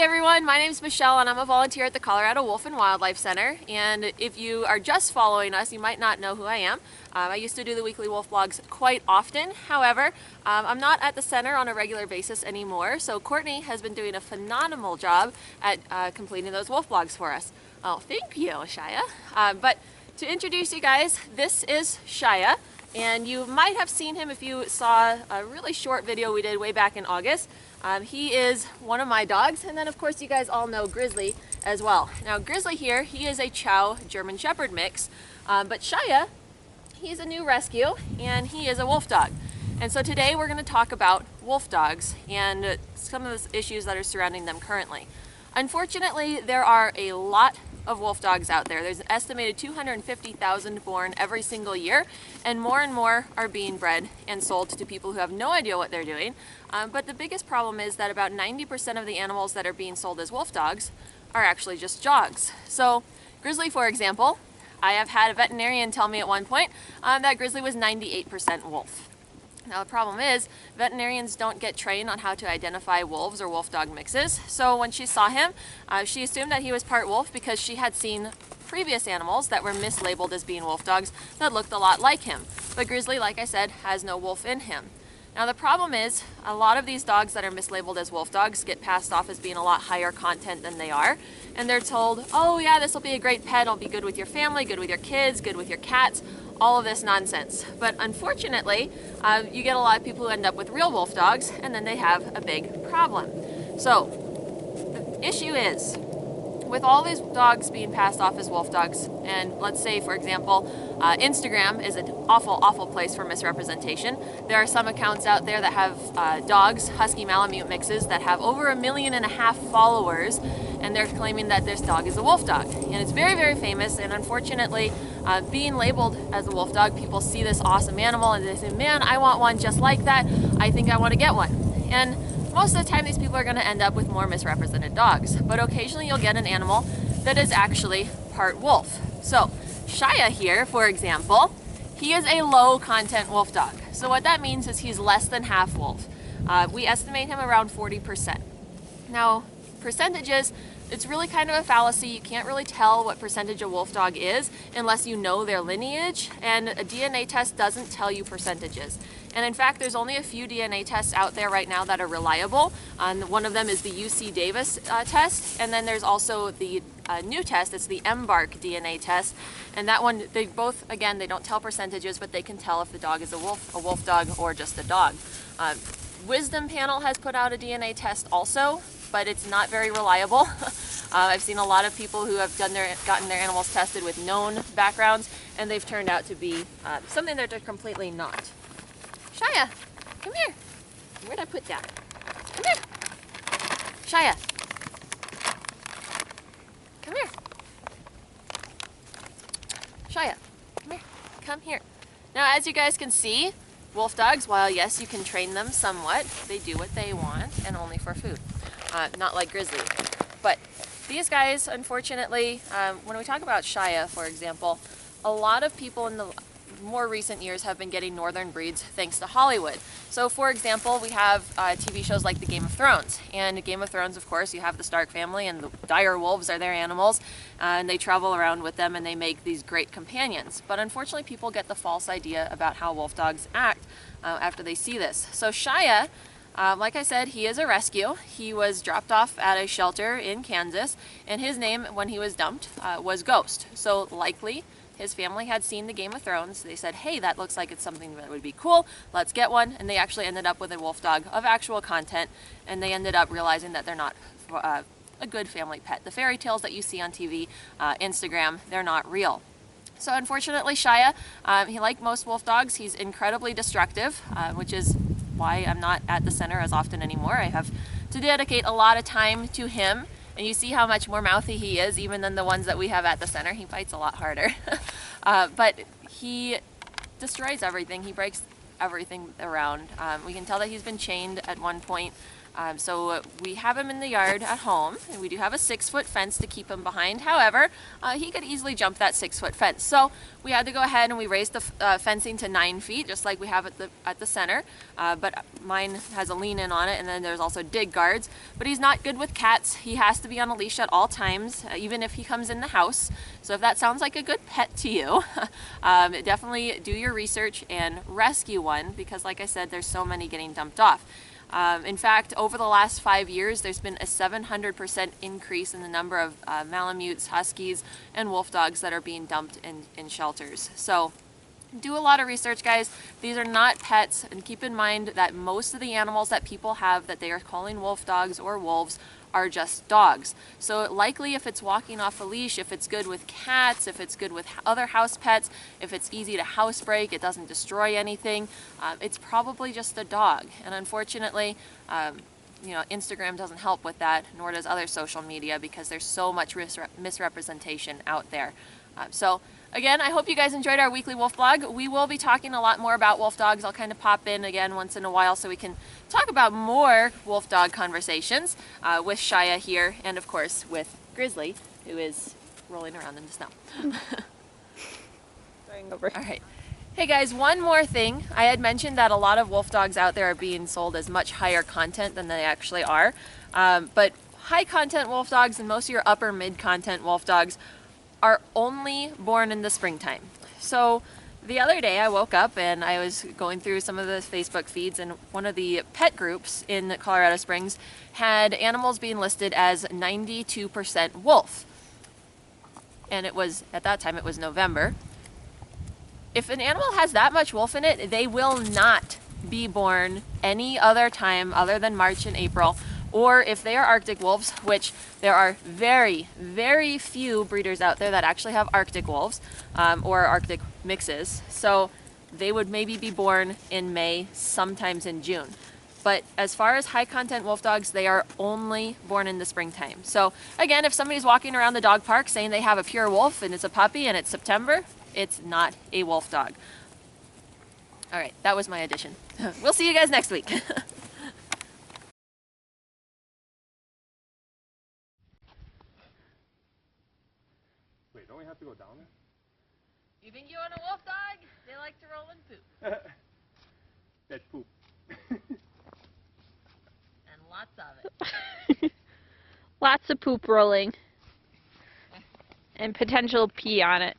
everyone, my name is Michelle and I'm a volunteer at the Colorado Wolf and Wildlife Center. And if you are just following us, you might not know who I am. I used to do the weekly wolf blogs quite often. However, I'm not at the center on a regular basis anymore. So Courtney has been doing a phenomenal job at completing those wolf blogs for us. Oh, thank you, Shaya. But to introduce you guys, this is Shaya. And you might have seen him if you saw a really short video we did way back in August. He is one of my dogs, and then of course you guys all know Grizzly as well. Now Grizzly here, he is a Chow German Shepherd mix, but Shaya, he's a new rescue and he is a wolf dog. And so today we're going to talk about wolf dogs and some of the issues that are surrounding them currently. Unfortunately, there are a lot of wolf dogs out there. There's an estimated 250,000 born every single year, and more are being bred and sold to people who have no idea what they're doing. But the biggest problem is that about 90% of the animals that are being sold as wolf dogs are actually just jogs. So Grizzly, for example, I have had a veterinarian tell me at one point that Grizzly was 98% wolf. Now the problem is, veterinarians don't get trained on how to identify wolves or wolf dog mixes. So when she saw him, she assumed that he was part wolf because she had seen previous animals that were mislabeled as being wolf dogs that looked a lot like him. But Grizzly, like I said, has no wolf in him. Now the problem is, a lot of these dogs that are mislabeled as wolf dogs get passed off as being a lot higher content than they are. And they're told, oh yeah, this will be a great pet, it'll be good with your family, good with your kids, good with your cats, all of this nonsense. But unfortunately, you get a lot of people who end up with real wolf dogs, and then they have a big problem. So the issue is, with all these dogs being passed off as wolf dogs, and let's say, for example, Instagram is an awful place for misrepresentation. There are some accounts out there that have dogs, Husky Malamute mixes, that have over 1.5 million followers, and they're claiming that this dog is a wolf dog. And it's very famous, and unfortunately, being labeled as a wolf dog, people see this awesome animal and they say, man, I want one just like that. I think I want to get one. And most of the time these people are going to end up with more misrepresented dogs, but occasionally you'll get an animal that is actually part wolf. So Shaya here, for example, he is a low content wolf dog. So what that means is he's less than half wolf. We estimate him around 40%. Now, percentages, it's really kind of a fallacy. You can't really tell what percentage a wolf dog is unless you know their lineage, and a DNA test doesn't tell you percentages. And in fact, there's only a few DNA tests out there right now that are reliable. One of them is the UC Davis test, and then there's also the new test, it's the Embark DNA test. And that one, they both, again, they don't tell percentages, but they can tell if the dog is a wolf dog or just a dog. Wisdom Panel has put out a DNA test also, but it's not very reliable. I've seen a lot of people who have gotten their animals tested with known backgrounds, and they've turned out to be something that they're completely not. Shaya, come here. Where'd I put that? Come here. Shaya. Come here. Shaya, come here. Come here. Now, as you guys can see, wolf dogs, while yes, you can train them somewhat, they do what they want and only for food. Not like Grizzly. But these guys, unfortunately, when we talk about Shaya, for example, a lot of people in the more recent years have been getting northern breeds thanks to Hollywood. So for example, we have TV shows like the Game of Thrones. And Game of Thrones, of course, you have the Stark family, and the dire wolves are their animals, and they travel around with them and they make these great companions. But unfortunately, people get the false idea about how wolf dogs act after they see this. So Shaya, like I said, he is a rescue. He was dropped off at a shelter in Kansas, and his name, when he was dumped, was Ghost. So likely his family had seen the Game of Thrones. They said, hey, that looks like it's something that would be cool, let's get one. And they actually ended up with a wolf dog of actual content, and they ended up realizing that they're not a good family pet. The fairy tales that you see on TV, Instagram, they're not real. So unfortunately, Shaya, he, like most wolf dogs, he's incredibly destructive, which is why I'm not at the center as often anymore. I have to dedicate a lot of time to him. And you see how much more mouthy he is even than the ones that we have at the center. He bites a lot harder. But he destroys everything. He breaks everything around. We can tell that he's been chained at one point So we have him in the yard at home, and we do have a 6-foot fence to keep him behind. However, he could easily jump that 6-foot fence. So we had to go ahead and we raised the fencing to 9 feet, just like we have at the center. But mine has a lean in on it, and then there's also dig guards. But he's not good with cats. He has to be on a leash at all times, even if he comes in the house. So if that sounds like a good pet to you, definitely do your research and rescue one, because like I said, there's so many getting dumped off. In fact, over the last 5 years, there's been a 700% increase in the number of Malamutes, Huskies, and wolf dogs that are being dumped in shelters. So do a lot of research, guys. These are not pets, and keep in mind that most of the animals that people have that they are calling wolf dogs or wolves are just dogs. So likely if it's walking off a leash, if it's good with cats, if it's good with other house pets, if it's easy to housebreak, it doesn't destroy anything, it's probably just a dog. And unfortunately, you know, Instagram doesn't help with that, nor does other social media, because there's so much misrepresentation out there. So again, I hope you guys enjoyed our weekly wolf blog. We will be talking a lot more about wolf dogs. I'll kind of pop in again once in a while so we can talk about more wolf dog conversations with Shaya here, and of course with Grizzly, who is rolling around in the snow. Going over. All right. Hey guys, one more thing. I had mentioned that a lot of wolf dogs out there are being sold as much higher content than they actually are. But high content wolf dogs and most of your upper mid content wolf dogs are only born in the springtime. So the other day I woke up and I was going through some of the Facebook feeds, and one of the pet groups in Colorado Springs had animals being listed as 92% wolf. And it was, at that time, it was November. If an animal has that much wolf in it, they will not be born any other time other than March and April. Or if they are Arctic wolves, which there are very, very few breeders out there that actually have Arctic wolves or Arctic mixes. So they would maybe be born in May, sometimes in June. But as far as high content wolf dogs, they are only born in the springtime. So again, if somebody's walking around the dog park saying they have a pure wolf and it's a puppy and it's September, it's not a wolf dog. All right, that was my addition. We'll see you guys next week. Wait, don't we have to go down there? You think you want a wolf dog? They like to roll and poop. That poop. And lots of it. Lots of poop rolling. And potential pee on it.